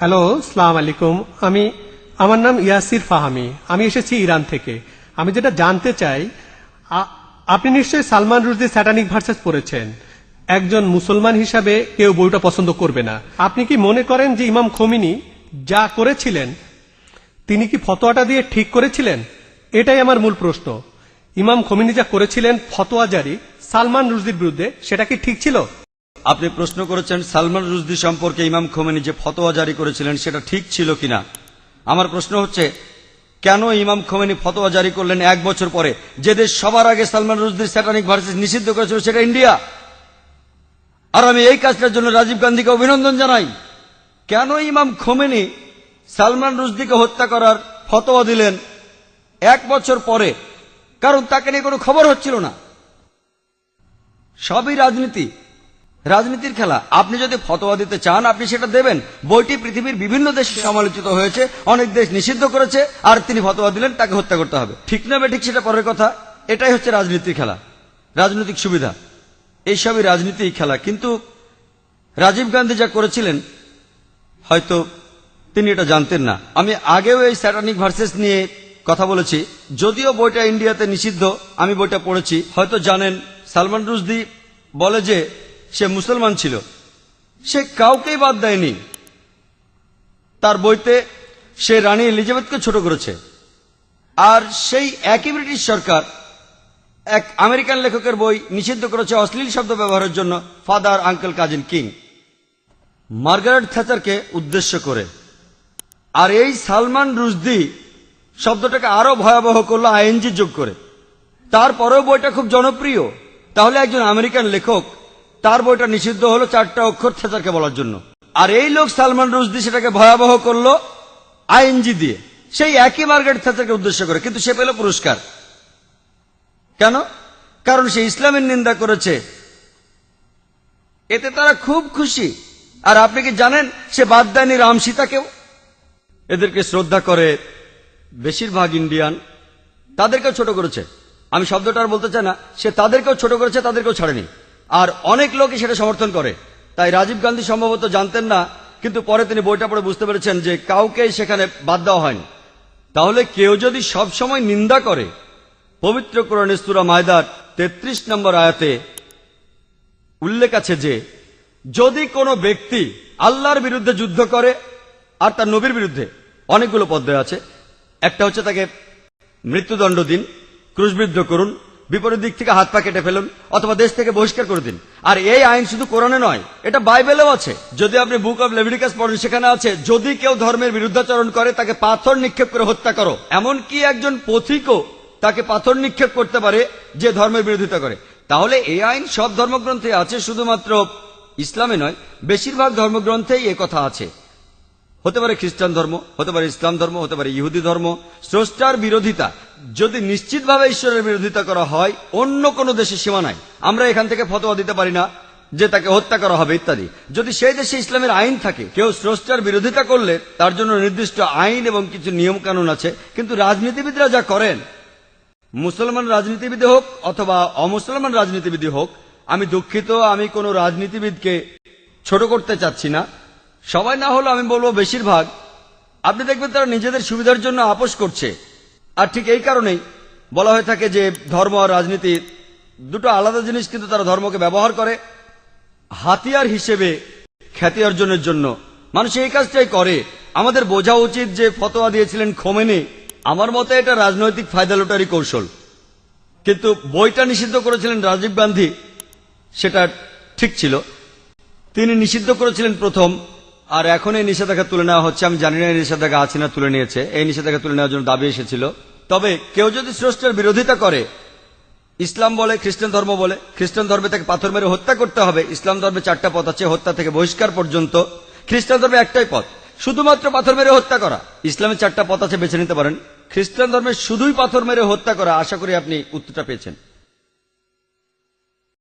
Hello, সালাম আলাইকুম। আমার নাম ইয়াসির ফাহামি। আমি এসেছি ইরান থেকে। আমি যেটা জানতে চাই, আপনি নিশ্চয়ই সালমান রুশদির স্যাটানিক ভার্সেস পড়েছেন। একজন মুসলমান হিসাবে কেউ বইটা পছন্দ করবে না। আপনি কি মনে করেন যে ইমাম খোমেনি যা করেছিলেন তিনি কি ফতোয়াটা দিয়ে ঠিক করেছিলেন? এটাই আমার মূল প্রশ্ন। ইমাম খোমেনি যা করেছিলেন ফতোয়া জারি সালমান রুশদির বিরুদ্ধে, সেটা কি ঠিক ছিল? আপনি প্রশ্ন করেছেন সালমান রুশদি সম্পর্কে ইমাম খোমেনি যে ফতোয়া জারি করেছিলেন সেটা ঠিক ছিল কিনা। আমার প্রশ্ন হচ্ছে, কেন ইমাম খোমেনি ফতোয়া জারি করলেন 1 বছর পরে? যে দেশ সবার আগে সালমান রুশদির স্যাটানিক ভার্সেস নিষিদ্ধ করেছিল সেটা ইন্ডিয়া। আর আমি এই কাজটার জন্য রাজীব গান্ধীকে অভিনন্দন জানাই। কেন ইমাম খোমেনি সালমান রুশদিকে হত্যা করার ফতোয়া দিলেন 1 বছর পরে? কারণ তাকে নিয়ে কোনো খবর হচ্ছিল না। সবই রাজনীতি, রাজনীতির খেলা। আপনি যদি ফতোয়া দিতে চান আপনি সেটা দেবেন। বইটি পৃথিবীর বিভিন্ন দেশে সমালোচিত হয়েছে, অনেক দেশ নিষিদ্ধ করেছে, আর তিনি ফতোয়া দিলেন তাকে হত্যা করতে হবে। ঠিক না বেঠিক সেটা পরের কথা। এটাই হচ্ছে রাজনীতির খেলা, রাজনৈতিক সুবিধা। এইসবই রাজনীতির খেলা। কিন্তু রাজীব গান্ধী যা করেছিলেন হয়তো তিনি এটা জানতেন না। আমি আগেও এই স্যাটানিক ভার্সেস নিয়ে কথা বলেছি, যদিও বইটা ইন্ডিয়াতে নিষিদ্ধ। আমি বইটা পড়েছি। হয়তো জানেন সালমান রুশদি বলে যে সে মুসলমান ছিল, সে কাউকেই বাদ দেয়নি। তার বইতে সে রানী এলিজাবেথকে ছোট করেছে। আর সেই একই ব্রিটিশ সরকার এক আমেরিকান লেখকের বই নিষিদ্ধ করেছে অশ্লীল শব্দ ব্যবহারের জন্য, father, uncle, cousin, king, Margaret থ্যাচারকে উদ্দেশ্য করে। আর এই সালমান রুশদি শব্দটাকে আরো ভয়াবহ করলো আইএনজি যোগ করে। তারপরেও বইটা খুব জনপ্রিয়। তাহলে একজন আমেরিকান লেখক, তার বইটা নিষিদ্ধ হলো 4টা অক্ষর থ্যাচারকে বলার জন্য। আর এই লোক সালমান রুশদি সেটাকে ভয়াবহ করলো আইএনজি দিয়ে, সেই একই মার্গারেট থ্যাচারকে উদ্দেশ্য করে। কিন্তু সে পেল পুরস্কার। কেন? কারণ সে ইসলামের নিন্দা করেছে। এতে তারা খুব খুশি। আর আপনি কি জানেন সে বাদ দেয়নি রাম সীতাকেও? এদেরকে শ্রদ্ধা করে বেশিরভাগ ইন্ডিয়ান, তাদেরকেও ছোট করেছে। আমি শব্দটা আর বলতে চাই না। সে তাদেরকেও ছোট করেছে, তাদেরকেও ছাড়েনি। আর অনেক লোকই সেটা সমর্থন করে। তাই রাজীব গান্ধী সম্ভবত জানতেন না, কিন্তু পরে তিনি বইটা পড়ে বুঝতে পেরেছেন যে কাউকেই সেখানে বাদ দেওয়া হয়নি। তাহলে কেউ যদি সব সময় নিন্দা করে, পবিত্র কোরআনে সূরা মায়দার 33 নম্বর আয়াতে উল্লেখ আছে যে যদি কোনো ব্যক্তি আল্লাহর বিরুদ্ধে যুদ্ধ করে, আর তার নবীর বিরুদ্ধে, অনেকগুলো পদ্ধতি আছে। একটা হচ্ছে তাকে মৃত্যুদণ্ড দিন, ক্রুশবিদ্ধ করুন, বিপরীত দিক থেকে হাত পা কেটে ফেলুন, অথবা দেশ থেকে বহিষ্কার করে দিন। আর এই আইন শুধু কোরআনে নয়, এটা বাইবেলেও আছে। যদি আপনি বুক অব লেভিটিকাস পড়েন, সেখানে আছে যদি কেউ ধর্মের বিরুদ্ধাচরণ করে তাকে পাথর নিক্ষেপ করে হত্যা করো। এমনকি একজন পথিকও তাকে পাথর নিক্ষেপ করতে পারে যে ধর্মের বিরোধিতা করে। তাহলে এই আইন সব ধর্মগ্রন্থে আছে, শুধুমাত্র ইসলামে নয়, বেশিরভাগ ধর্মগ্রন্থেই এ কথা আছে। হতে পারে খ্রিস্টান ধর্ম, হতে পারে ইসলাম ধর্ম, হতে পারে ইহুদি ধর্ম। স্রষ্টার বিরোধিতা যদি নিশ্চিতভাবে ঈশ্বরের বিরোধিতা করা হয়, অন্য কোনো দেশে সীমা নাই। আমরা এখান থেকে ফতোয়া দিতে পারি না যে তাকে হত্যা করা হবে ইত্যাদি। যদি সেই দেশে ইসলামের আইন থাকে, কেউ স্রষ্টার বিরোধিতা করলে তার জন্য নির্দিষ্ট আইন এবং কিছু নিয়ম কানুন আছে। কিন্তু রাজনীতিবিদরা যা করেন, মুসলমান রাজনীতিবিদ হোক অথবা অমুসলমান রাজনীতিবিদ হোক, আমি দুঃখিত, আমি কোনো রাজনীতিবিদকে ছোট করতে চাচ্ছি না। সবাই না হলো আমি বলবো বেশিরভাগ। আপনি দেখবেন তারা নিজেদের সুবিধার জন্য আপোষ করছে। আর ঠিক এই কারণেই বলা হয়ে থাকে যে ধর্ম আর রাজনীতি দুটো আলাদা জিনিস, কিন্তু তারা ধর্মকে ব্যবহার করে হাতিয়ার হিসেবে খ্যাতি অর্জনের জন্য। মানুষ এই কাজটাই করে। আমাদের বোঝা উচিত যে ফতোয়া দিয়েছিলেন খোমেনি, আমার মতে এটা রাজনৈতিক ফায়দা লুটারি কৌশল। কিন্তু বইটা নিষিদ্ধ করেছিলেন রাজীব গান্ধী, সেটা ঠিক ছিল। তিনি নিষিদ্ধ করেছিলেন প্রথম, আর এখন এই নিষেধাজ্ঞা তুলে নেওয়া হচ্ছে। আমি জানি না এই নিষেধাজ্ঞা আছে না তুলে নিয়েছে। এই নিষেধাজ্ঞা তুলে নেওয়ার জন্য দাবি এসেছিল। তবে কেউ যদি স্রষ্টার বিরোধিতা করে, ইসলাম বলে, খ্রিস্টান ধর্ম বলে, খ্রিস্টান ধর্মে তাকে পাথর মেরে হত্যা করতে হবে। ইসলাম ধর্মে 4টা পথ আছে, হত্যা থেকে বহিষ্কার পর্যন্ত। খ্রিস্টান ধর্মে একটাই পথ, শুধুমাত্র পাথর মেরে হত্যা করা। ইসলামে 4টা পথ আছে, বেছে নিতে পারেন। খ্রিস্টান ধর্মে শুধুই পাথর মেরে হত্যা করা। আশা করি আপনি উত্তরটা পেয়েছেন।